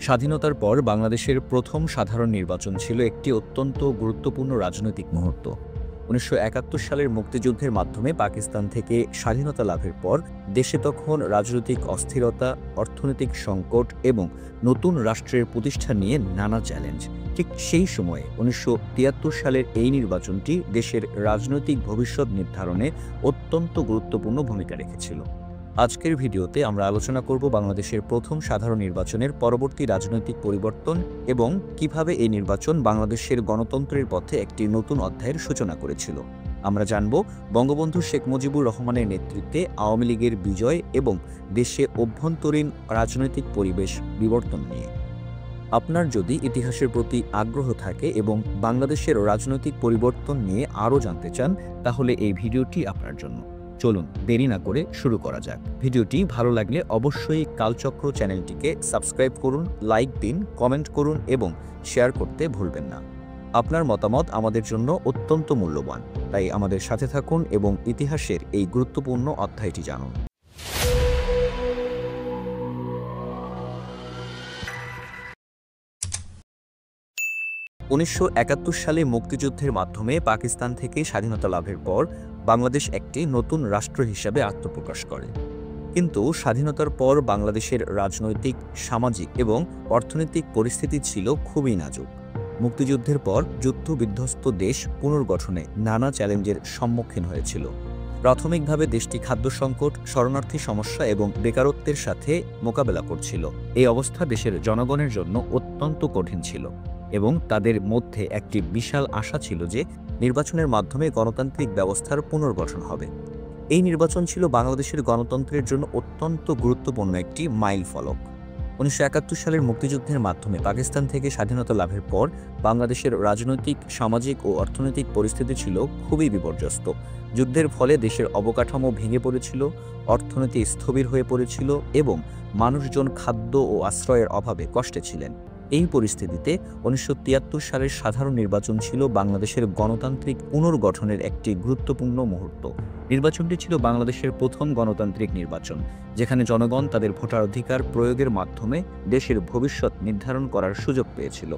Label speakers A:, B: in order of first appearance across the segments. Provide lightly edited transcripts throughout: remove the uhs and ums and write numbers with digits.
A: স্বাধীনতার পর বাংলাদেশের প্রথম সাধারণ নির্বাচন ছিল একটি অত্যন্ত গুরুত্বপূর্ণ রাজনৈতিক মুহূর্ত। ১৯৭১ সালের মুক্তিযুদ্ধের মাধ্যমে পাকিস্তান থেকে স্বাধীনতা লাভের পর দেশে তখন রাজনৈতিক অস্থিরতা, অর্থনৈতিক সংকট এবং নতুন রাষ্ট্রের প্রতিষ্ঠা নিয়ে নানা চ্যালেঞ্জ। ঠিক সেই সময়ে ১৯৭৩ সালের এই নির্বাচনটি দেশের রাজনৈতিক ভবিষ্যৎ নির্ধারণে অত্যন্ত গুরুত্বপূর্ণ ভূমিকা রেখেছিল। আজকের ভিডিওতে আমরা আলোচনা করব বাংলাদেশের প্রথম সাধারণ নির্বাচনের পরবর্তী রাজনৈতিক পরিবর্তন এবং কিভাবে এই নির্বাচন বাংলাদেশের গণতন্ত্রের পথে একটি নতুন অধ্যায়ের সূচনা করেছিল। আমরা জানব বঙ্গবন্ধু শেখ মুজিবুর রহমানের নেতৃত্বে আওয়ামী লীগের বিজয় এবং দেশে অভ্যন্তরীণ রাজনৈতিক পরিবেশ বিবর্তন নিয়ে। আপনার যদি ইতিহাসের প্রতি আগ্রহ থাকে এবং বাংলাদেশের রাজনৈতিক পরিবর্তন নিয়ে আরও জানতে চান, তাহলে এই ভিডিওটি আপনার জন্য। চলুন দেরি না করে শুরু করা যাক। ভিডিওটি ভালো লাগলে অবশ্যই কালচক্র চ্যানেলটিকে সাবস্ক্রাইব করুন, লাইক দিন, কমেন্ট করুন এবং শেয়ার করতে ভুলবেন না। আপনার মতামত আমাদের জন্য অত্যন্ত মূল্যবান, তাই আমাদের সাথে থাকুন এবং ইতিহাসের এই গুরুত্বপূর্ণ অধ্যায়টি জানুন। ১৯৭১ সালে মুক্তিযুদ্ধের মাধ্যমে পাকিস্তান থেকে স্বাধীনতা লাভের পর বাংলাদেশ একটি নতুন রাষ্ট্র হিসাবে আত্মপ্রকাশ করে। কিন্তু স্বাধীনতার পর বাংলাদেশের রাজনৈতিক, সামাজিক এবং অর্থনৈতিক পরিস্থিতি ছিল খুবই নাজুক। মুক্তিযুদ্ধের পর যুদ্ধ-বিধ্বস্ত দেশ পুনর্গঠনে নানা চ্যালেঞ্জের সম্মুখীন হয়েছিল। প্রাথমিকভাবে দেশটি খাদ্য সংকট, শরণার্থী সমস্যা এবং বেকারত্বের সাথে মোকাবেলা করছিল। এই অবস্থা দেশের জনগণের জন্য অত্যন্ত কঠিন ছিল এবং তাদের মধ্যে একটি বিশাল আশা ছিল যে নির্বাচনের মাধ্যমে গণতান্ত্রিক ব্যবস্থার পুনর্গঠন হবে। এই নির্বাচন ছিল বাংলাদেশের গণতন্ত্রের জন্য অত্যন্ত গুরুত্বপূর্ণ একটি মাইল ফলক। ১৯৭১ সালের মুক্তিযুদ্ধের মাধ্যমে পাকিস্তান থেকে স্বাধীনতা লাভের পর বাংলাদেশের রাজনৈতিক, সামাজিক ও অর্থনৈতিক পরিস্থিতি ছিল খুবই বিপর্যস্ত। যুদ্ধের ফলে দেশের অবকাঠামো ভেঙে পড়েছিল, অর্থনীতি স্থবির হয়ে পড়েছিল এবং মানুষজন খাদ্য ও আশ্রয়ের অভাবে কষ্টে ছিলেন। এই পরিস্থিতিতে ১৯৭৩ সালের সাধারণ নির্বাচন ছিল বাংলাদেশের গণতান্ত্রিক পুনর্গঠনের একটি গুরুত্বপূর্ণ মুহূর্ত। নির্বাচনটি ছিল বাংলাদেশের প্রথম গণতান্ত্রিক নির্বাচন, যেখানে জনগণ তাদের ভোটাধিকার প্রয়োগের মাধ্যমে দেশের ভবিষ্যৎ নির্ধারণ করার সুযোগ পেয়েছিল।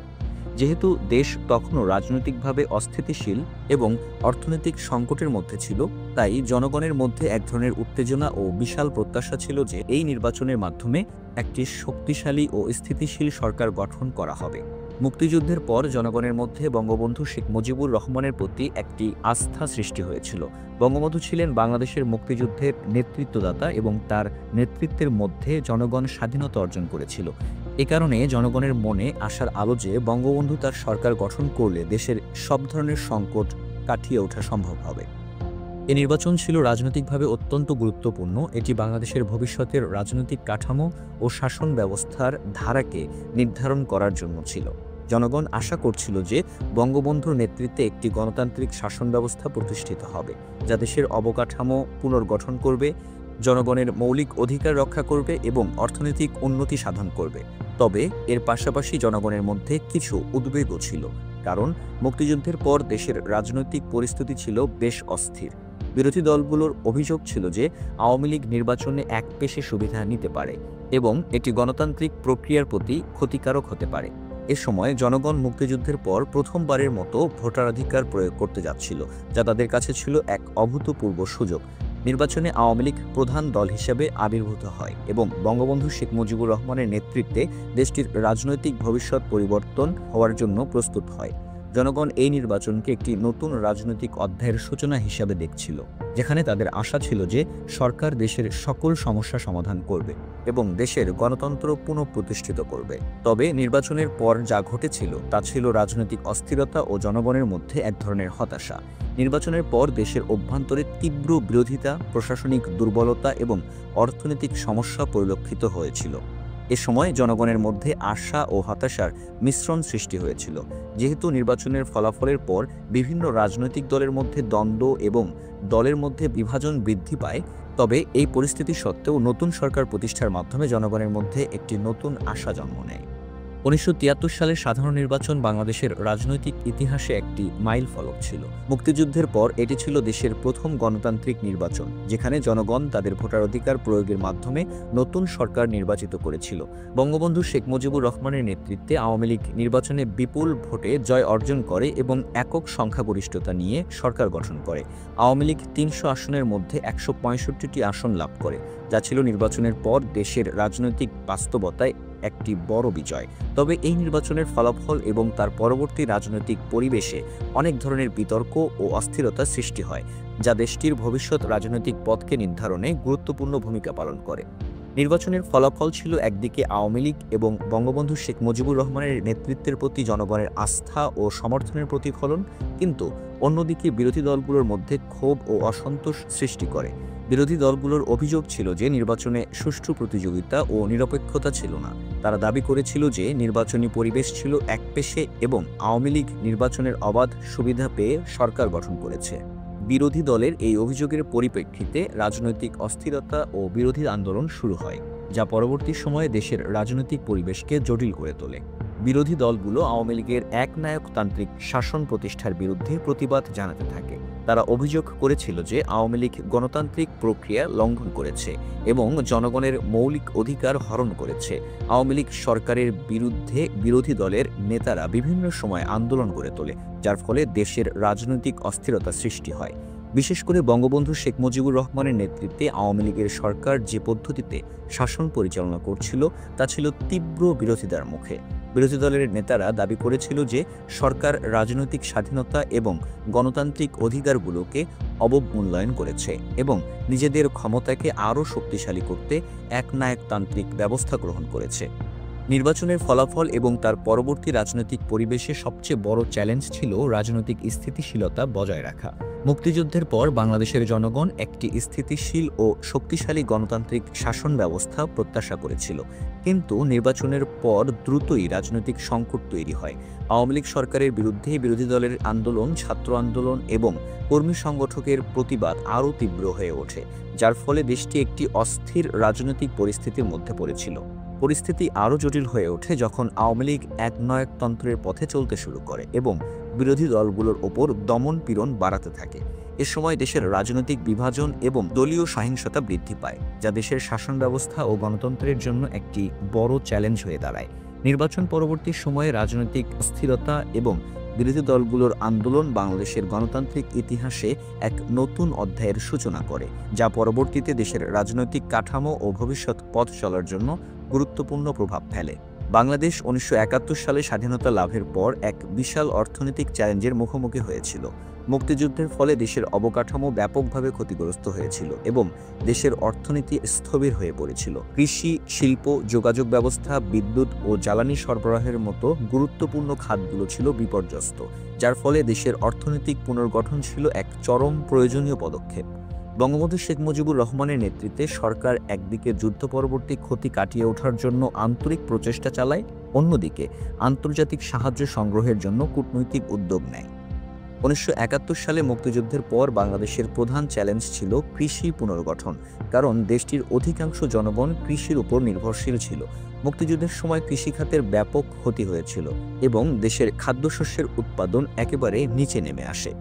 A: যেহেতু দেশ তখনও রাজনৈতিকভাবে অস্থিতিশীল এবং অর্থনৈতিক সংকটের মধ্যে ছিল, তাই জনগণের মধ্যে এক ধরনের উত্তেজনা ও বিশাল প্রত্যাশা ছিল যে এই নির্বাচনের মাধ্যমে একটি শক্তিশালী ও স্থিতিশীল সরকার গঠন করা হবে। মুক্তিযুদ্ধের পর জনগণের মধ্যে বঙ্গবন্ধু শেখ মুজিবুর রহমানের প্রতি একটি আস্থা সৃষ্টি হয়েছিল। বঙ্গবন্ধু ছিলেন বাংলাদেশের মুক্তিযুদ্ধের নেতৃত্বদাতা এবং তার নেতৃত্বের মধ্যে জনগণ স্বাধীনতা অর্জন করেছিল। এ কারণে জনগণের মনে আশার আলো যে বঙ্গবন্ধু তার সরকার গঠন করলে দেশের সব ধরনের সংকট কাটিয়ে ওঠা সম্ভব হবে। এই নির্বাচন ছিল রাজনৈতিকভাবে অত্যন্ত গুরুত্বপূর্ণ। এটি বাংলাদেশের ভবিষ্যতের রাজনৈতিক কাঠামো ও শাসন ব্যবস্থার ধারাকে নির্ধারণ করার জন্য ছিল। জনগণ আশা করছিল যে বঙ্গবন্ধুর নেতৃত্বে একটি গণতান্ত্রিক শাসন ব্যবস্থা প্রতিষ্ঠিত হবে, যা দেশের অবকাঠামো পুনর্গঠন করবে, জনগণের মৌলিক অধিকার রক্ষা করবে এবং অর্থনৈতিক উন্নতি সাধন করবে। তবে এর পাশাপাশি জনগণের মধ্যে কিছু উদ্বেগও ছিল, কারণ মুক্তিযুদ্ধের পর দেশের রাজনৈতিক পরিস্থিতি ছিল বেশ অস্থির। বিরোধী দলগুলোর অভিযোগ ছিল যে আওয়ামী লীগ নির্বাচনে একপেশে সুবিধা নিতে পারে এবং এটি গণতান্ত্রিক প্রক্রিয়ার প্রতি ক্ষতিকারক হতে পারে। এ সময় জনগণ মুক্তিযুদ্ধের পর প্রথমবারের মতো ভোটাধিকার প্রয়োগ করতে যাচ্ছিল, যা তাদের কাছে ছিল এক অভূতপূর্ব সুযোগ। নির্বাচনে আওয়ামী লীগ প্রধান দল হিসেবে আবির্ভূত হয় এবং বঙ্গবন্ধু শেখ মুজিবুর রহমানের নেতৃত্বে দেশটির রাজনৈতিক ভবিষ্যৎ পরিবর্তন হওয়ার জন্য প্রস্তুত হয়। জনগণ এই নির্বাচনকে একটি নতুন রাজনৈতিক অধ্যায়ের সূচনা হিসাবে দেখছিল, যেখানে তাদের আশা ছিল যে সরকার দেশের সকল সমস্যা সমাধান করবে এবং দেশের গণতন্ত্র পুনঃপ্রতিষ্ঠিত করবে। তবে নির্বাচনের পর যা ঘটেছিল তা ছিল রাজনৈতিক অস্থিরতা ও জনগণের মধ্যে এক ধরনের হতাশা। নির্বাচনের পর দেশের অভ্যন্তরে তীব্র বিরোধিতা, প্রশাসনিক দুর্বলতা এবং অর্থনৈতিক সমস্যা পরিলক্ষিত হয়েছিল। এ সময় জনগণের মধ্যে আশা ও হতাশার মিশ্রণ সৃষ্টি হয়েছিল। যেহেতু নির্বাচনের ফলাফলের পর বিভিন্ন রাজনৈতিক দলের মধ্যে দ্বন্দ্ব এবং দলের মধ্যে বিভাজন বৃদ্ধি পায়, তবে এই পরিস্থিতি সত্ত্বেও নতুন সরকার প্রতিষ্ঠার মাধ্যমে জনগণের মধ্যে একটি নতুন আশা জন্ম নেয়। 1973 সালের সাধারণ নির্বাচন বাংলাদেশের রাজনৈতিক ইতিহাসে একটি মাইল ফলক ছিল। মুক্তিযুদ্ধের পর এটি ছিল দেশের প্রথম গণতান্ত্রিক নির্বাচন, যেখানে জনগণ তাদের ভোটাধিকার প্রয়োগের মাধ্যমে নতুন সরকার নির্বাচিত করেছিল। বঙ্গবন্ধু শেখ মুজিবুর রহমানের নেতৃত্বে আওয়ামী লীগ নির্বাচনে বিপুল ভোটে জয় অর্জন করে এবং একক সংখ্যাগরিষ্ঠতা নিয়ে সরকার গঠন করে। আওয়ামী লীগ 300 আসনের মধ্যে 165টি আসন লাভ করে, যা ছিল নির্বাচনের পর দেশের রাজনৈতিক বাস্তবতায় একটি বড় বিজয়। তবে এই নির্বাচনের ফলাফল এবং তার পরবর্তী রাজনৈতিক পরিবেশে অনেক ধরনের বিতর্ক ও অস্থিরতা সৃষ্টি হয়, যা দেশটির ভবিষ্যৎ রাজনৈতিক পথকে নির্ধারণে গুরুত্বপূর্ণ ভূমিকা পালন করে। নির্বাচনের ফলাফল ছিল একদিকে আওয়ামী লীগ এবং বঙ্গবন্ধু শেখ মুজিবুর রহমানের নেতৃত্বের প্রতি জনগণের আস্থা ও সমর্থনের প্রতিফলন, কিন্তু অন্যদিকে বিরোধী দলগুলোর মধ্যে ক্ষোভ ও অসন্তোষ সৃষ্টি করে। বিরোধী দলগুলোর অভিযোগ ছিল যে নির্বাচনে সুষ্ঠু প্রতিযোগিতা ও নিরপেক্ষতা ছিল না। তারা দাবি করেছিল যে নির্বাচনী পরিবেশ ছিল একপেশে এবং আওয়ামী লীগ নির্বাচনের অবাধ সুবিধা পেয়ে সরকার গঠন করেছে। বিরোধী দলের এই অভিযোগের পরিপ্রেক্ষিতে রাজনৈতিক অস্থিরতা ও বিরোধী আন্দোলন শুরু হয়, যা পরবর্তী সময়ে দেশের রাজনৈতিক পরিবেশকে জটিল করে তোলে। বিরোধী দলগুলো আওয়ামী লীগের একনায়কতান্ত্রিক শাসন প্রতিষ্ঠার বিরুদ্ধে প্রতিবাদ জানাতে থাকে। তারা অভিযোগ করেছিল যে আওয়ামী লীগ গণতান্ত্রিক প্রক্রিয়া লঙ্ঘন করেছে এবং জনগণের মৌলিক অধিকার হরণ করেছে। আওয়ামী লীগ সরকারের বিরুদ্ধে বিরোধী দলের নেতারা বিভিন্ন সময় আন্দোলন গড়ে তোলে, যার ফলে দেশের রাজনৈতিক অস্থিরতা সৃষ্টি হয়। বিশেষ করে বঙ্গবন্ধু শেখ মুজিবুর রহমানের নেতৃত্বে আওয়ামী লীগের সরকার যে পদ্ধতিতে শাসন পরিচালনা করছিল তা ছিল তীব্র বিরোধিতার মুখে। বিরোধী দলের নেতারা দাবি করেছিল যে সরকার রাজনৈতিক স্বাধীনতা এবং গণতান্ত্রিক অধিকারগুলোকে অবমূল্যায়ন করেছে এবং নিজেদের ক্ষমতাকে আরও শক্তিশালী করতে একনায়কতান্ত্রিক ব্যবস্থা গ্রহণ করেছে। নির্বাচনের ফলাফল এবং তার পরবর্তী রাজনৈতিক পরিবেশে সবচেয়ে বড় চ্যালেঞ্জ ছিল রাজনৈতিক স্থিতিশীলতা বজায় রাখা। মুক্তিযুদ্ধের পর বাংলাদেশের জনগণ একটি স্থিতিশীল ও শক্তিশালী গণতান্ত্রিক শাসন ব্যবস্থা প্রত্যাশা করেছিল, কিন্তু নির্বাচনের পর দ্রুতই রাজনৈতিক সংকট তৈরি হয়। আওয়ামী লীগ সরকারের বিরুদ্ধে বিরোধী দলের আন্দোলন, ছাত্র আন্দোলন এবং কর্মী সংগঠকের প্রতিবাদ আরও তীব্র হয়ে ওঠে, যার ফলে দেশটি একটি অস্থির রাজনৈতিক পরিস্থিতির মধ্যে পড়েছিল। পরিস্থিতি আরও জটিল হয়ে ওঠে যখন আওয়ামী লীগ একনায়কতন্ত্রের পথে চলতে শুরু করে এবং বিরোধী দলগুলোর ওপর দমন পীড়ন বাড়াতে থাকে। এ সময় দেশের রাজনৈতিক বিভাজন এবং দলীয় সহিংসতা বৃদ্ধি পায়, যা দেশের শাসন ব্যবস্থা ও গণতন্ত্রের জন্য একটি বড় চ্যালেঞ্জ হয়ে দাঁড়ায়। নির্বাচন পরবর্তী সময়ে রাজনৈতিক অস্থিরতা এবং বিরোধী দলগুলোর আন্দোলন বাংলাদেশের গণতান্ত্রিক ইতিহাসে এক নতুন অধ্যায়ের সূচনা করে, যা পরবর্তীতে দেশের রাজনৈতিক কাঠামো ও ভবিষ্যৎ পথ চলার জন্য গুরুত্বপূর্ণ প্রভাব ফেলে। বাংলাদেশ 1971 সালে স্বাধীনতা লাভের পর এক বিশাল অর্থনৈতিক চ্যালেঞ্জের মুখোমুখি হয়েছিল। মুক্তিযুদ্ধের ফলে দেশের অবকাঠামো ব্যাপকভাবে ক্ষতিগ্রস্ত হয়েছিল এবং দেশের অর্থনীতি স্থবির হয়ে পড়েছিল। কৃষি, শিল্প, যোগাযোগ ব্যবস্থা, বিদ্যুৎ ও জ্বালানি সরবরাহের মতো গুরুত্বপূর্ণ খাতগুলো ছিল বিপর্যস্ত, যার ফলে দেশের অর্থনৈতিক পুনর্গঠন ছিল এক চরম প্রয়োজনীয় পদক্ষেপ। বঙ্গবন্ধু শেখ মুজিবুর রহমানের নেতৃত্বে সরকার একদিকে যুদ্ধ পরবর্তী ক্ষতি কাটিয়ে ওঠার জন্য আন্তরিক প্রচেষ্টা চালায়, অন্যদিকে আন্তর্জাতিক সাহায্য সংগ্রহের জন্য কূটনৈতিক উদ্যোগ নেয়। 1971 সালে মুক্তিযুদ্ধের পর বাংলাদেশের প্রধান চ্যালেঞ্জ ছিল কৃষি পুনর্গঠন, কারণ দেশটির অধিকাংশ জনগণ কৃষির উপর নির্ভরশীল ছিল। মুক্তিযুদ্ধের সময় কৃষিখাতের ব্যাপক ক্ষতি হয়েছিল এবং দেশের খাদ্যশস্যের উৎপাদন একেবারে নিচে নেমে আসে।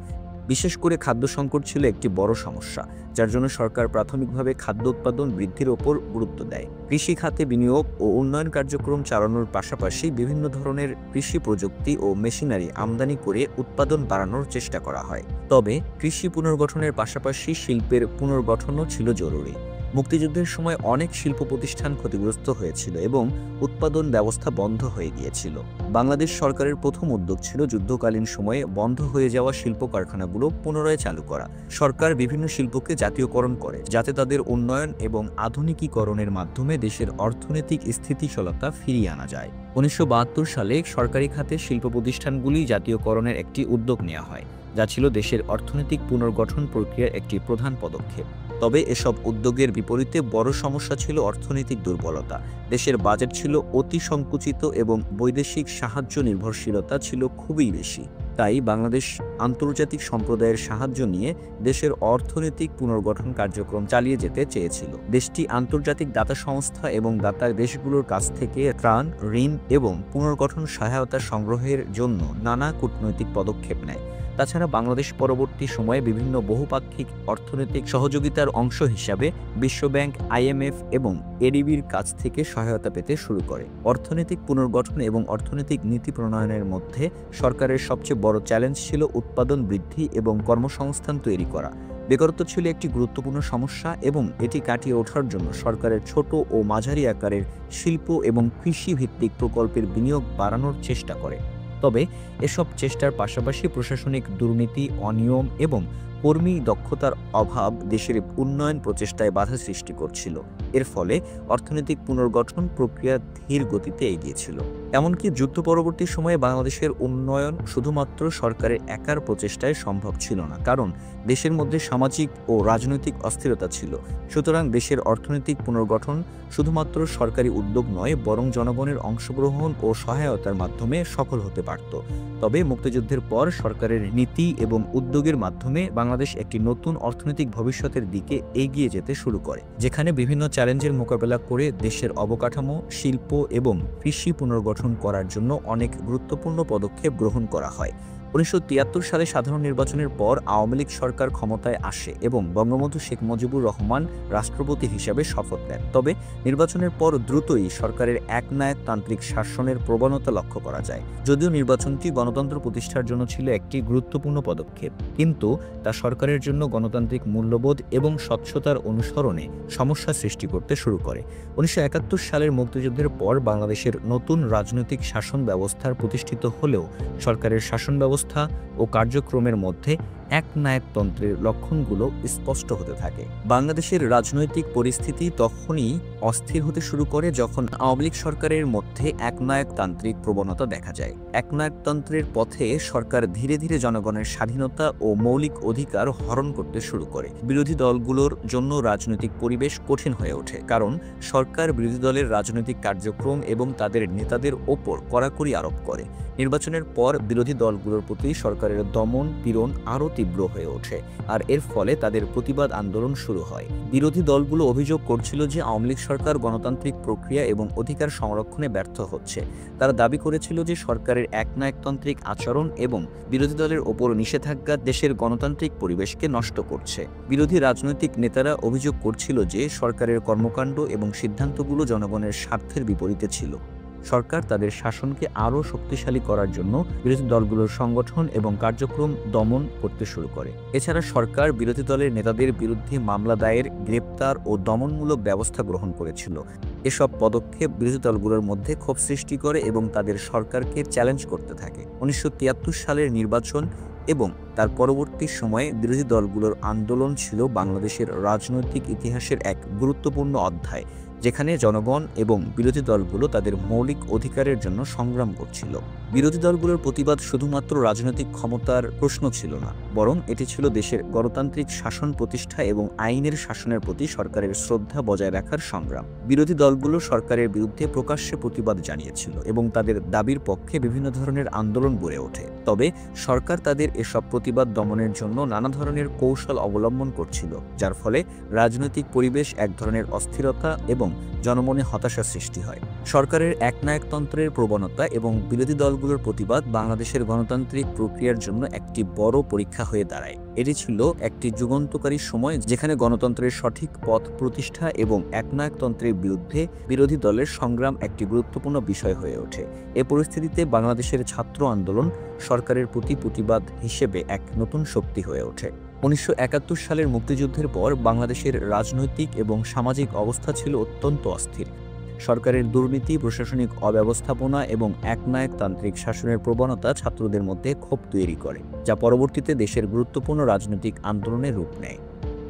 A: বিশেষ করে খাদ্য সংকট ছিল একটি বড় সমস্যা, যার জন্য সরকার প্রাথমিকভাবে খাদ্য উৎপাদন বৃদ্ধির ওপর গুরুত্ব দেয়। কৃষি খাতে বিনিয়োগ ও উন্নয়ন কার্যক্রম চালানোর পাশাপাশি বিভিন্ন ধরনের কৃষি প্রযুক্তি ও মেশিনারি আমদানি করে উৎপাদন বাড়ানোর চেষ্টা করা হয়। তবে কৃষি পুনর্গঠনের পাশাপাশি শিল্পের পুনর্গঠনও ছিল জরুরি। মুক্তিযুদ্ধের সময় অনেক শিল্প প্রতিষ্ঠান ক্ষতিগ্রস্ত হয়েছিল এবং উৎপাদন ব্যবস্থা বন্ধ হয়ে গিয়েছিল। বাংলাদেশ সরকারের প্রথম উদ্যোগ ছিল যুদ্ধকালীন সময়ে বন্ধ হয়ে যাওয়া শিল্প কারখানাগুলো পুনরায় চালু করা। সরকার বিভিন্ন শিল্পকে জাতীয়করণ করে, যাতে তাদের উন্নয়ন এবং আধুনিকীকরণের মাধ্যমে দেশের অর্থনৈতিক স্থিতিশীলতা ফিরিয়ে আনা যায়। 1972 সালে সরকারি খাতে শিল্প প্রতিষ্ঠানগুলি জাতীয়করণের একটি উদ্যোগ নেওয়া হয়, যা ছিল দেশের অর্থনৈতিক পুনর্গঠন প্রক্রিয়ার একটি প্রধান পদক্ষেপ। তবে এসব উদ্যোগের বিপরীতে বড় সমস্যা ছিল অর্থনৈতিক দুর্বলতা। দেশের বাজেট ছিল অতি সংকুচিত এবং বৈদেশিক সাহায্য নির্ভরশীলতা ছিল খুবই বেশি। তাই বাংলাদেশ আন্তর্জাতিক সম্প্রদায়ের সাহায্য নিয়ে দেশের অর্থনৈতিক পুনর্গঠন কার্যক্রম চালিয়ে যেতে চেয়েছিল। দেশটি আন্তর্জাতিক দাতা সংস্থা এবং দাতা দেশগুলোর কাছ থেকে ত্রাণ, ঋণ এবং পুনর্গঠন সহায়তা সংগ্রহের জন্য নানা কূটনৈতিক পদক্ষেপ নেয়। তাছাড়া বাংলাদেশ পরবর্তী সময়ে বিভিন্ন বহুপাক্ষিক অর্থনৈতিক সহযোগিতার অংশ হিসাবে বিশ্বব্যাংক, IMF এবং ADBর কাছ থেকে সহায়তা পেতে শুরু করে। অর্থনৈতিক পুনর্গঠন এবং অর্থনৈতিক নীতি প্রণয়নের মধ্যে সরকারের সবচেয়ে বড় চ্যালেঞ্জ ছিল উৎপাদন বৃদ্ধি এবং কর্মসংস্থান তৈরি করা। বেকারত্ব ছিল একটি গুরুত্বপূর্ণ সমস্যা এবং এটি কাটিয়ে ওঠার জন্য সরকারের ছোট ও মাঝারি আকারের শিল্প এবং কৃষি ভিত্তিক প্রকল্পের বিনিয়োগ বাড়ানোর চেষ্টা করে। তবে এসব চেষ্টার পাশাপাশি প্রশাসনিক দুর্নীতি, অনিয়ম এবং কর্মী দক্ষতার অভাব দেশের উন্নয়ন প্রচেষ্টায় বাধা সৃষ্টি করছিল। এর ফলে অর্থনৈতিক পুনর্গঠন প্রক্রিয়া ধীর গতিতে এগিয়েছিল। এমনকি যুদ্ধ পরবর্তী সময়ে বাংলাদেশের উন্নয়ন শুধুমাত্র সরকারের একার প্রচেষ্টায় সম্ভব ছিল না, কারণ দেশের মধ্যে সামাজিক ও রাজনৈতিক অস্থিরতা ছিল। সুতরাং দেশের অর্থনৈতিক পুনর্গঠন শুধুমাত্র সরকারি উদ্যোগ নয়, বরং জনগণের অংশগ্রহণ ও সহায়তার মাধ্যমে সফল হতে পারত। তবে মুক্তিযুদ্ধের পর সরকারের নীতি এবং উদ্যোগের মাধ্যমে বাংলাদেশ একটি নতুন অর্থনৈতিক ভবিষ্যতের দিকে এগিয়ে যেতে শুরু করে, যেখানে বিভিন্ন চ্যালেঞ্জের মোকাবেলা করে দেশের অবকাঠামো, শিল্প এবং কৃষি পুনর্গঠন করার জন্য অনেক গুরুত্বপূর্ণ পদক্ষেপ গ্রহণ করা হয়। 1973 সালে সাধারণ নির্বাচনের পর আওয়ামী লীগ সরকার ক্ষমতায় আসে এবং বঙ্গবন্ধু শেখ মুজিবুর রহমান রাষ্ট্রপতি হিসেবে শপথ নেন। তবে নির্বাচনের পর দ্রুতই সরকারের একনায়কতান্ত্রিক শাসনের প্রবণতা লক্ষ্য করা যায়। যদিও নির্বাচনটি গণতন্ত্র প্রতিষ্ঠার জন্য ছিল একটি গুরুত্বপূর্ণ পদক্ষেপ, কিন্তু তা সরকারের জন্য গণতান্ত্রিক মূল্যবোধ এবং স্বচ্ছতার অনুসরণে সমস্যা সৃষ্টি করতে শুরু করে। 1971 সালের মুক্তিযুদ্ধের পর বাংলাদেশের নতুন রাজনৈতিক শাসন ব্যবস্থার প্রতিষ্ঠিত হলেও সরকারের শাসন ব্যবস্থা ও কার্যক্রমের মধ্যে একনায়কতন্ত্রের লক্ষণগুলো স্পষ্ট হতে থাকে। বাংলাদেশের রাজনৈতিক পরিস্থিতি তখনই অস্থির হতে শুরু করে যখন আওয়ামী লীগ সরকারের মধ্যে একনায়কতান্ত্রিক প্রবণতা দেখা যায়। একনায়কতন্ত্রের পথে সরকার ধীরে ধীরে জনগণের স্বাধীনতা ও মৌলিক অধিকার হরণ করতে শুরু করে। বিরোধী দলগুলোর জন্য রাজনৈতিক পরিবেশ কঠিন হয়ে ওঠে, কারণ সরকার বিরোধী দলের রাজনৈতিক কার্যক্রম এবং তাদের নেতাদের ওপর কড়াকড়ি আরোপ করে। নির্বাচনের পর বিরোধী দলগুলোর প্রতি সরকারের দমন পীড়ন আরও তীব্র হয়ে ওঠে, আর এর ফলে তাদের প্রতিবাদ আন্দোলন শুরু হয়। বিরোধী দলগুলো অভিযোগ করছিল যে আওয়ামী লীগ সরকার গণতান্ত্রিক প্রক্রিয়া এবং অধিকার সংরক্ষণে ব্যর্থ হচ্ছে। তারা দাবি করেছিল যে সরকারের একনায়কতান্ত্রিক আচরণ এবং বিরোধী দলের ওপর নিষেধাজ্ঞা দেশের গণতান্ত্রিক পরিবেশকে নষ্ট করছে। বিরোধী রাজনৈতিক নেতারা অভিযোগ করছিল যে সরকারের কর্মকাণ্ড এবং সিদ্ধান্তগুলো জনগণের স্বার্থের বিপরীতে ছিল। সরকার তাদের শাসনকে আরও শক্তিশালী করার জন্য বিরোধী দলগুলোর সংগঠন এবং কার্যক্রম দমন করতে শুরু করে। এছাড়া সরকার বিরোধী দলের নেতাদের বিরুদ্ধে মামলা দায়ের, গ্রেপ্তার ও দমনমূলক ব্যবস্থা গ্রহণ করেছিল। এসব পদক্ষেপ বিরোধী দলগুলোর মধ্যে ক্ষোভ সৃষ্টি করে এবং তাদের সরকারকে চ্যালেঞ্জ করতে থাকে। 1973 সালের নির্বাচন এবং তার পরবর্তী সময়ে বিরোধী দলগুলোর আন্দোলন ছিল বাংলাদেশের রাজনৈতিক ইতিহাসের এক গুরুত্বপূর্ণ অধ্যায়, যেখানে জনগণ এবং বিরোধী দলগুলো তাদের মৌলিক অধিকারের জন্য সংগ্রাম করছিল। বিরোধী দলগুলোর প্রতিবাদ শুধুমাত্র রাজনৈতিক ক্ষমতার প্রশ্ন ছিল না, বরং এটি ছিল দেশের গণতান্ত্রিক শাসন প্রতিষ্ঠা এবং আইনের শাসনের প্রতি সরকারের শ্রদ্ধা বজায় রাখার সংগ্রাম। বিরোধী দলগুলো সরকারের বিরুদ্ধে প্রকাশ্যে প্রতিবাদ জানিয়েছিল এবং তাদের দাবির পক্ষে বিভিন্ন ধরনের আন্দোলন গড়ে ওঠে। তবে সরকার তাদের এসব প্রতিবাদ দমনের জন্য নানা ধরনের কৌশল অবলম্বন করছিল, যার ফলে রাজনৈতিক পরিবেশ এক ধরনের অস্থিরতা এবং জনমনে হতাশা সৃষ্টি হয়। সরকারের একনায়কতন্ত্রের প্রবণতা এবং বিরোধী দলগুলোর প্রতিবাদ বাংলাদেশের গণতান্ত্রিক প্রক্রিয়ার জন্য একটি বড় পরীক্ষা হয়ে দাঁড়ায়। এটি ছিল একটি যুগান্তকারী সময় যেখানে গণতন্ত্রের সঠিক পথ প্রতিষ্ঠা এবং একনায়কতন্ত্রের বিরুদ্ধে বিরোধী দলের সংগ্রাম একটি গুরুত্বপূর্ণ বিষয় হয়ে ওঠে। এ পরিস্থিতিতে বাংলাদেশের ছাত্র আন্দোলন সরকারের প্রতি প্রতিবাদ হিসেবে এক নতুন শক্তি হয়ে ওঠে। 1971 সালের মুক্তিযুদ্ধের পর বাংলাদেশের রাজনৈতিক এবং সামাজিক অবস্থা ছিল অত্যন্ত অস্থির। সরকারের দুর্নীতি, প্রশাসনিক অব্যবস্থাপনা এবং একনায়কতান্ত্রিক শাসনের প্রবণতা ছাত্রদের মধ্যে ক্ষোভ তৈরি করে, যা পরবর্তীতে দেশের গুরুত্বপূর্ণ রাজনৈতিক আন্দোলনের রূপ নেয়।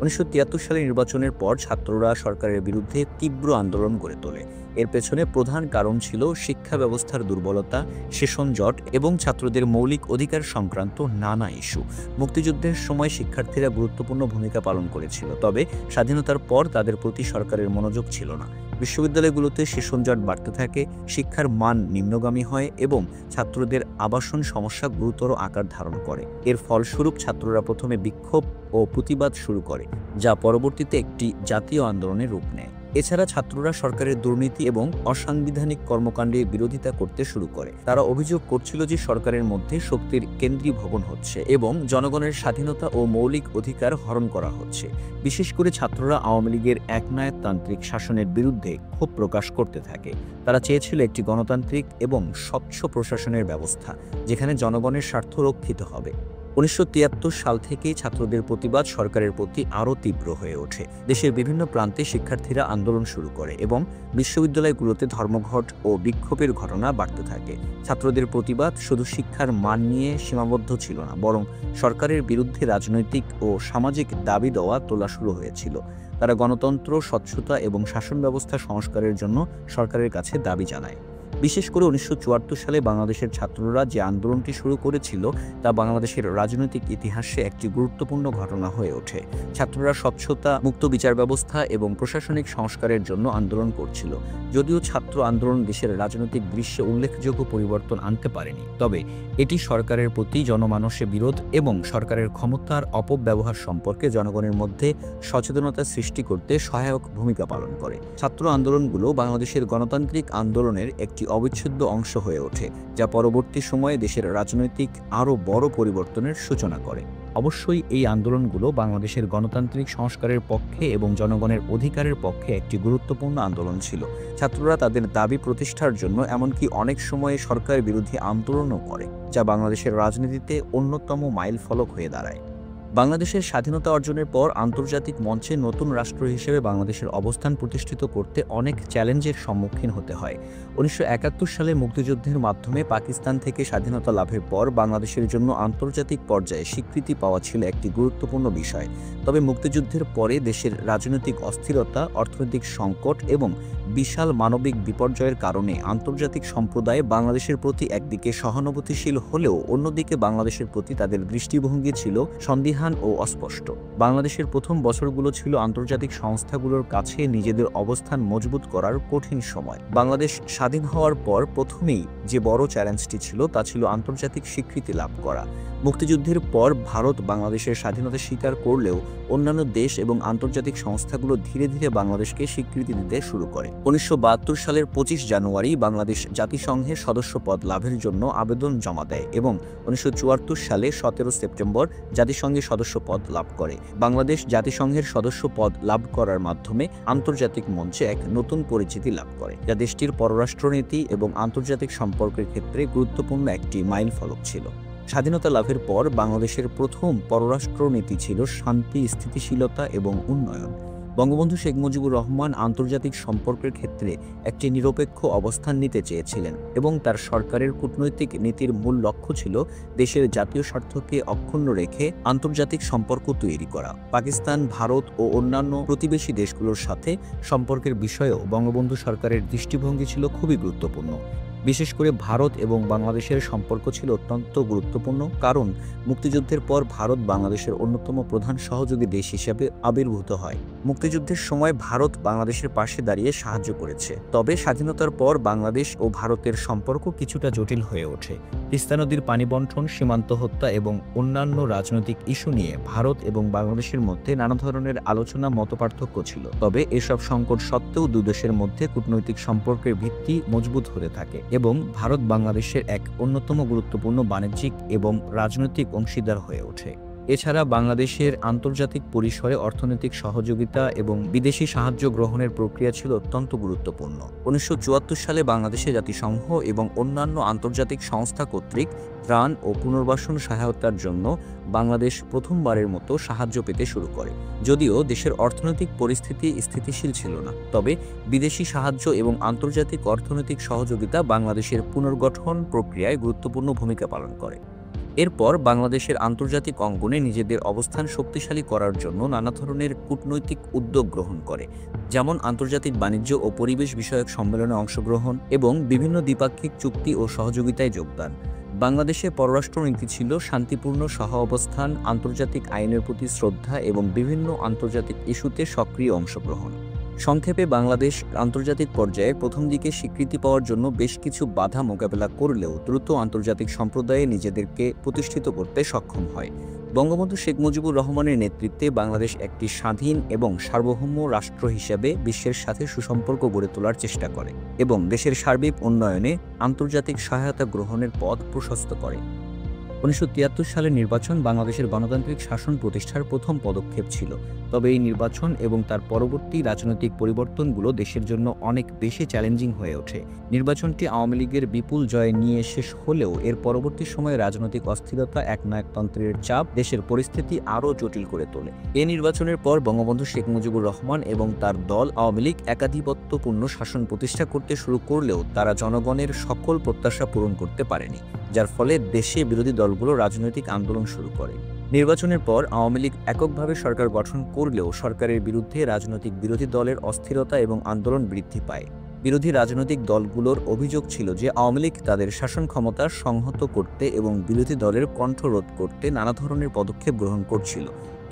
A: 1973 সালের নির্বাচনের পর ছাত্ররা সরকারের বিরুদ্ধে তীব্র আন্দোলন গড়ে তোলে। এর পেছনে প্রধান কারণ ছিল শিক্ষা ব্যবস্থার দুর্বলতা, সেশন জট এবং ছাত্রদের মৌলিক অধিকার সংক্রান্ত নানা ইস্যু। মুক্তিযুদ্ধের সময় শিক্ষার্থীরা গুরুত্বপূর্ণ ভূমিকা পালন করেছিল, তবে স্বাধীনতার পর তাদের প্রতি সরকারের মনোযোগ ছিল না। বিশ্ববিদ্যালয়গুলোতে সেশনজট বাড়তে থাকে, শিক্ষার মান নিম্নগামী হয় এবং ছাত্রদের আবাসন সমস্যা গুরুতর আকার ধারণ করে। এর ফলস্বরূপ ছাত্ররা প্রথমে বিক্ষোভ ও প্রতিবাদ শুরু করে, যা পরবর্তীতে একটি জাতীয় আন্দোলনের রূপ নেয়। এছাড়া ছাত্ররা সরকারের দুর্নীতি এবং অসাংবিধানিক কর্মকাণ্ডের বিরোধিতা করতে শুরু করে। তারা অভিযোগ করছিল যে সরকারের মধ্যে শক্তির কেন্দ্রীভবন হচ্ছে এবং জনগণের স্বাধীনতা ও মৌলিক অধিকার হরণ করা হচ্ছে। বিশেষ করে ছাত্ররা আওয়ামী লীগের একনায়কতান্ত্রিক শাসনের বিরুদ্ধে ক্ষোভ প্রকাশ করতে থাকে। তারা চেয়েছিল একটি গণতান্ত্রিক এবং স্বচ্ছ প্রশাসনের ব্যবস্থা, যেখানে জনগণের স্বার্থ রক্ষিত হবে। 1973 সাল থেকেই ছাত্রদের প্রতিবাদ সরকারের প্রতি আরও তীব্র হয়ে ওঠে। দেশের বিভিন্ন প্রান্তে শিক্ষার্থীরা আন্দোলন শুরু করে এবং বিশ্ববিদ্যালয়গুলোতে ধর্মঘট ও বিক্ষোভের ঘটনা বাড়তে থাকে। ছাত্রদের প্রতিবাদ শুধু শিক্ষার মান নিয়ে সীমাবদ্ধ ছিল না, বরং সরকারের বিরুদ্ধে রাজনৈতিক ও সামাজিক দাবি দেওয়া তোলা শুরু হয়েছিল। তারা গণতন্ত্র, স্বচ্ছতা এবং শাসন ব্যবস্থা সংস্কারের জন্য সরকারের কাছে দাবি জানায়। বিশেষ করে 1974 সালে বাংলাদেশের ছাত্ররা যে আন্দোলনটি শুরু করেছিল তা বাংলাদেশের রাজনৈতিক ইতিহাসে একটি গুরুত্বপূর্ণ ঘটনা হয়ে ওঠে। ছাত্ররা স্বচ্ছতা, মুক্ত বিচার ব্যবস্থা এবং প্রশাসনিক সংস্কারের জন্য আন্দোলন করছিল। যদিও ছাত্র আন্দোলন দেশের রাজনৈতিক দৃশ্যে উল্লেখযোগ্য পরিবর্তন আনতে পারেনি, তবে এটি সরকারের প্রতি জনমানসে বিরোধ এবং সরকারের ক্ষমতার অপব্যবহার সম্পর্কে জনগণের মধ্যে সচেতনতা সৃষ্টি করতে সহায়ক ভূমিকা পালন করে। ছাত্র আন্দোলনগুলো বাংলাদেশের গণতান্ত্রিক আন্দোলনের একটি অবিচ্ছেদ্য অংশ হয়ে ওঠে, যা পরবর্তী সময়ে দেশের রাজনৈতিক আরও বড় পরিবর্তনের সূচনা করে। অবশ্যই এই আন্দোলনগুলো বাংলাদেশের গণতান্ত্রিক সংস্কারের পক্ষে এবং জনগণের অধিকারের পক্ষে একটি গুরুত্বপূর্ণ আন্দোলন ছিল। ছাত্ররা তাদের দাবি প্রতিষ্ঠার জন্য এমনকি অনেক সময়ে সরকার বিরোধী আন্দোলনও করে, যা বাংলাদেশের রাজনীতিতে অন্যতম মাইলফলক হয়ে দাঁড়ায়। বাংলাদেশের স্বাধীনতা অর্জনের পর আন্তর্জাতিক মঞ্চে নতুন রাষ্ট্র হিসেবে বাংলাদেশের অবস্থান প্রতিষ্ঠিত করতে অনেক চ্যালেঞ্জের সম্মুখীন হতে হয়। 1971 সালে মুক্তিযুদ্ধের মাধ্যমে পাকিস্তান থেকে স্বাধীনতা লাভের পর বাংলাদেশের জন্য আন্তর্জাতিক পর্যায়ে স্বীকৃতি পাওয়া ছিল একটি গুরুত্বপূর্ণ বিষয়। তবে মুক্তিযুদ্ধের পরে দেশের রাজনৈতিক অস্থিরতা, অর্থনৈতিক সংকট এবং বিশাল মানবিক বিপর্যয়ের কারণে আন্তর্জাতিক সম্প্রদায় বাংলাদেশের প্রতি একদিকে সহানুভূতিশীল হলেও অন্যদিকে বাংলাদেশের প্রতি তাদের দৃষ্টিভঙ্গি ছিল সন্দিহান ও অস্পষ্ট। বাংলাদেশের প্রথম বছরগুলো ছিল আন্তর্জাতিক সংস্থাগুলোর কাছে নিজেদের অবস্থান মজবুত করার কঠিন সময়। বাংলাদেশ স্বাধীন হওয়ার পর প্রথমেই যে বড় চ্যালেঞ্জটি ছিল তা ছিল আন্তর্জাতিক স্বীকৃতি লাভ করা। মুক্তিযুদ্ধের পর ভারত বাংলাদেশের স্বাধীনতা স্বীকার করলেও অন্যান্য দেশ এবং আন্তর্জাতিক সংস্থাগুলো ধীরে ধীরে বাংলাদেশকে স্বীকৃতি দিতে শুরু করে। 1972 সালের 25 জানুয়ারি বাংলাদেশ জাতিসংঘের সদস্য পদ লাভের জন্য আবেদন জমা দেয় এবং 1974 সালে 17 সেপ্টেম্বর জাতিসংঘের সদস্য পদ লাভ করে। বাংলাদেশ জাতিসংঘের সদস্য পদ লাভ করার মাধ্যমে আন্তর্জাতিক মঞ্চে এক নতুন পরিচিতি লাভ করে, যা দেশটির পররাষ্ট্রনীতি এবং আন্তর্জাতিক সম্পর্কের ক্ষেত্রে গুরুত্বপূর্ণ একটি মাইলফলক ছিল। স্বাধীনতা লাভের পর বাংলাদেশের প্রথম পররাষ্ট্রনীতি ছিল শান্তি, স্থিতিশীলতা এবং উন্নয়ন। বঙ্গবন্ধু শেখ মুজিবুর রহমান আন্তর্জাতিক সম্পর্কের ক্ষেত্রে একটি নিরপেক্ষ অবস্থান নিতে চেয়েছিলেন এবং তার সরকারের কূটনৈতিক নীতির মূল লক্ষ্য ছিল দেশের জাতীয় স্বার্থকে অক্ষুণ্ণ রেখে আন্তর্জাতিক সম্পর্ক তৈরি করা। পাকিস্তান, ভারত ও অন্যান্য প্রতিবেশী দেশগুলোর সাথে সম্পর্কের বিষয়েও বঙ্গবন্ধু সরকারের দৃষ্টিভঙ্গি ছিল খুবই গুরুত্বপূর্ণ। বিশেষ করে ভারত এবং বাংলাদেশের সম্পর্ক ছিল অত্যন্ত গুরুত্বপূর্ণ, কারণ মুক্তিযুদ্ধের পর ভারত বাংলাদেশের অন্যতম প্রধান সহযোগী দেশ হিসেবে আবির্ভূত হয়। মুক্তিযুদ্ধের সময় ভারত বাংলাদেশের পাশে দাঁড়িয়ে সাহায্য করেছে। তবে স্বাধীনতার পর বাংলাদেশ ও ভারতের সম্পর্ক কিছুটা জটিল হয়ে ওঠে। তিস্তা নদীর পানি বণ্টন, সীমান্ত হত্যা এবং অন্যান্য রাজনৈতিক ইস্যু নিয়ে ভারত এবং বাংলাদেশের মধ্যে নানা ধরনের আলোচনা, মতপার্থক্য ছিল। তবে এসব সংকট সত্ত্বেও দুই দেশের মধ্যে কূটনৈতিক সম্পর্কের ভিত্তি মজবুত হতে থাকে এবং ভারত বাংলাদেশের এক অন্যতম গুরুত্বপূর্ণ বাণিজ্যিক এবং রাজনৈতিক অংশীদার হয়ে ওঠে। এছাড়া বাংলাদেশের আন্তর্জাতিক পরিসরে অর্থনৈতিক সহযোগিতা এবং বিদেশি সাহায্য গ্রহণের প্রক্রিয়া ছিল অত্যন্ত গুরুত্বপূর্ণ। 1974 সালে বাংলাদেশে জাতিসংঘ এবং অন্যান্য আন্তর্জাতিক সংস্থা কর্তৃক ত্রাণ ও পুনর্বাসন সহায়তার জন্য বাংলাদেশ প্রথমবারের মতো সাহায্য পেতে শুরু করে। যদিও দেশের অর্থনৈতিক পরিস্থিতি স্থিতিশীল ছিল না, তবে বিদেশি সাহায্য এবং আন্তর্জাতিক অর্থনৈতিক সহযোগিতা বাংলাদেশের পুনর্গঠন প্রক্রিয়ায় গুরুত্বপূর্ণ ভূমিকা পালন করে। এরপর বাংলাদেশের আন্তর্জাতিক অঙ্গনে নিজেদের অবস্থান শক্তিশালী করার জন্য নানা ধরনের কূটনৈতিক উদ্যোগ গ্রহণ করে, যেমন আন্তর্জাতিক বাণিজ্য ও পরিবেশ বিষয়ক সম্মেলনে অংশগ্রহণ এবং বিভিন্ন দ্বিপাক্ষিক চুক্তি ও সহযোগিতায় যোগদান। বাংলাদেশের পররাষ্ট্রনীতি ছিল শান্তিপূর্ণ সহ অবস্থান, আন্তর্জাতিক আইনের প্রতি শ্রদ্ধা এবং বিভিন্ন আন্তর্জাতিক ইস্যুতে সক্রিয় অংশগ্রহণ। সংক্ষেপে বাংলাদেশ আন্তর্জাতিক পর্যায়ে প্রথম দিকে স্বীকৃতি পাওয়ার জন্য বেশ কিছু বাধা মোকাবেলা করলেও দ্রুত আন্তর্জাতিক সম্প্রদায়ে নিজেদেরকে প্রতিষ্ঠিত করতে সক্ষম হয়। বঙ্গবন্ধু শেখ মুজিবুর রহমানের নেতৃত্বে বাংলাদেশ একটি স্বাধীন এবং সার্বভৌম রাষ্ট্র হিসেবে বিশ্বের সাথে সুসম্পর্ক গড়ে তোলার চেষ্টা করে এবং দেশের সার্বিক উন্নয়নে আন্তর্জাতিক সহায়তা গ্রহণের পথ প্রশস্ত করে। 1973 সালের নির্বাচন বাংলাদেশের গণতান্ত্রিক শাসন প্রতিষ্ঠার প্রথম পদক্ষেপ ছিল। তবে এই নির্বাচন এবং তার পরবর্তী রাজনৈতিক পরিবর্তনগুলো দেশের জন্য অনেক বেশি চ্যালেঞ্জিং হয়ে ওঠে। নির্বাচনটি আওয়ামী লীগের বিপুল জয় নিয়ে শেষ হলেও এর পরবর্তী সময়ে রাজনৈতিক অস্থিরতা, একনায়কতন্ত্রের চাপ দেশের পরিস্থিতি আরও জটিল করে তোলে। এই নির্বাচনের পর বঙ্গবন্ধু শেখ মুজিবুর রহমান এবং তার দল আওয়ামী লীগ একাধিপত্যপূর্ণ শাসন প্রতিষ্ঠা করতে শুরু করলেও তারা জনগণের সকল প্রত্যাশা পূরণ করতে পারেনি, যার ফলে দেশে বিরোধী দলগুলো রাজনৈতিক আন্দোলন শুরু করে। নির্বাচনের পর আওয়ামী লীগ এককভাবে সরকার গঠন করলেও সরকারের বিরুদ্ধে রাজনৈতিক বিরোধী দলের অস্থিরতা এবং আন্দোলন বৃদ্ধি পায়। বিরোধী রাজনৈতিক দলগুলোর অভিযোগ ছিল যে আওয়ামী লীগ তাদের শাসন ক্ষমতা সংহত করতে এবং বিরোধী দলের কণ্ঠরোধ করতে নানা ধরনের পদক্ষেপ গ্রহণ করছিল।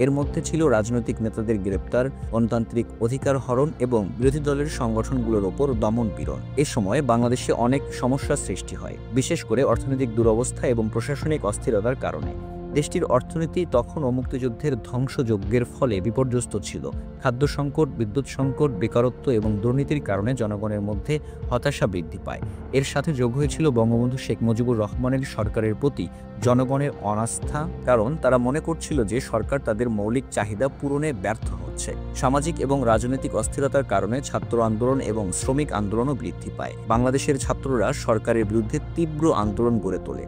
A: এর মধ্যে ছিল রাজনৈতিক নেতাদের গ্রেপ্তার, গণতান্ত্রিক অধিকার হরণ এবং বিরোধী দলের সংগঠনগুলোর ওপর দমন পীড়ন। এ সময় বাংলাদেশে অনেক সমস্যার সৃষ্টি হয়, বিশেষ করে অর্থনৈতিক দুরবস্থা এবং প্রশাসনিক অস্থিরতার কারণে। দেশটির অর্থনীতি তখনও মুক্তিযুদ্ধের ধ্বংসযজ্ঞের ফলে বিপর্যস্ত ছিল। খাদ্য সংকট, বিদ্যুৎ সংকট, বেকারত্ব এবং দুর্নীতির কারণে জনগণের মধ্যে হতাশা বৃদ্ধি পায়। এর সাথে যোগ হয়েছিল বঙ্গবন্ধু শেখ মুজিবুর রহমানের সরকারের প্রতি জনগণের অনাস্থা, কারণ তারা মনে করছিল যে সরকার তাদের মৌলিক চাহিদা পূরণে ব্যর্থ হচ্ছে। সামাজিক এবং রাজনৈতিক অস্থিরতার কারণে ছাত্র আন্দোলন এবং শ্রমিক আন্দোলনও বৃদ্ধি পায়। বাংলাদেশের ছাত্ররা সরকারের বিরুদ্ধে তীব্র আন্দোলন গড়ে তোলে।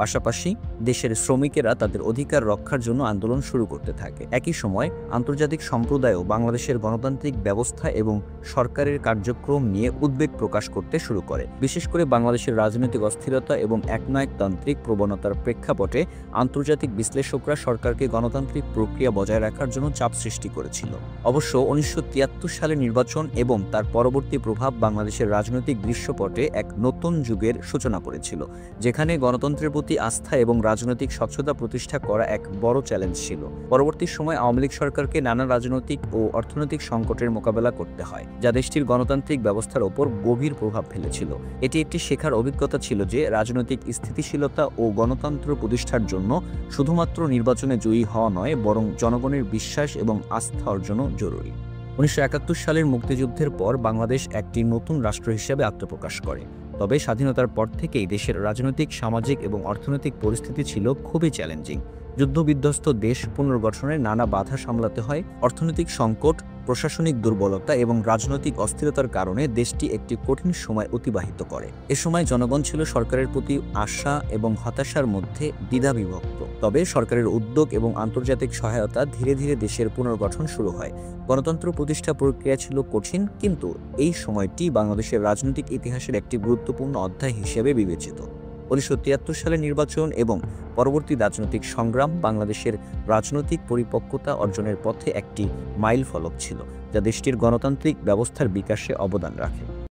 A: পাশাপাশি দেশের শ্রমিকেরা তাদের অধিকার রক্ষার জন্য আন্দোলন শুরু করতে থাকে। একই সময় আন্তর্জাতিক সম্প্রদায়ও বাংলাদেশের গণতান্ত্রিক ব্যবস্থা এবং সরকারের কার্যক্রম নিয়ে উদ্বেগ প্রকাশ করতে শুরু করে। বিশেষ করে বাংলাদেশের রাজনৈতিক অস্থিরতা এবং একনায়কতান্ত্রিক প্রবণতার প্রেক্ষাপটে আন্তর্জাতিক বিশ্লেষকরা সরকারকে গণতান্ত্রিক প্রক্রিয়া বজায় রাখার জন্য চাপ সৃষ্টি করেছিল। অবশ্য 1973 সালের নির্বাচন এবং তার পরবর্তী প্রভাব বাংলাদেশের রাজনৈতিক দৃশ্যপটে এক নতুন যুগের সূচনা করেছিল, যেখানে গণতন্ত্রের প্রতি আস্থা এবং রাজনৈতিক স্বচ্ছতা প্রতিষ্ঠা করা এক বড় চ্যালেঞ্জ ছিল। পরবর্তী সময় আওয়ামী লীগ সরকারকে নানা রাজনৈতিক ও অর্থনৈতিক সংকটের মোকাবেলা করতে হয়, যা দেশটির গণতান্ত্রিক ব্যবস্থার ওপর গভীর প্রভাব ফেলেছিল। এটি একটি শেখার অভিজ্ঞতা ছিল যে রাজনৈতিক স্থিতিশীলতা ও গণতন্ত্র প্রতিষ্ঠার জন্য শুধুমাত্র নির্বাচনে জয়ী হওয়া নয়, বরং জনগণের বিশ্বাস এবং আস্থা অর্জনও জরুরি। 1971 সালের মুক্তিযুদ্ধের পর বাংলাদেশ একটি নতুন রাষ্ট্র হিসেবে আত্মপ্রকাশ করে। তবে স্বাধীনতার পর থেকেই দেশের রাজনৈতিক, সামাজিক এবং অর্থনৈতিক পরিস্থিতি ছিল খুবই চ্যালেঞ্জিং। যুদ্ধবিধ্বস্ত দেশ পুনর্গঠনের নানা বাধা সামলাতে হয়। অর্থনৈতিক সংকট, প্রশাসনিক দুর্বলতা এবং রাজনৈতিক অস্থিরতার কারণে দেশটি একটি কঠিন সময় অতিবাহিত করে। এ সময় জনগণ ছিল সরকারের প্রতি আশা এবং হতাশার মধ্যে দ্বিধাবিভক্ত। তবে সরকারের উদ্যোগ এবং আন্তর্জাতিক সহায়তা ধীরে ধীরে দেশের পুনর্গঠন শুরু হয়। গণতন্ত্র প্রতিষ্ঠা প্রক্রিয়া ছিল কঠিন, কিন্তু এই সময়টি বাংলাদেশের রাজনৈতিক ইতিহাসের একটি গুরুত্বপূর্ণ অধ্যায় হিসেবে বিবেচিত। 1973 সালের নির্বাচন এবং পরবর্তী রাজনৈতিক সংগ্রাম বাংলাদেশের রাজনৈতিক পরিপক্কতা অর্জনের পথে একটি মাইলফলক ছিল, যা দেশটির গণতান্ত্রিক ব্যবস্থার বিকাশে অবদান রাখে।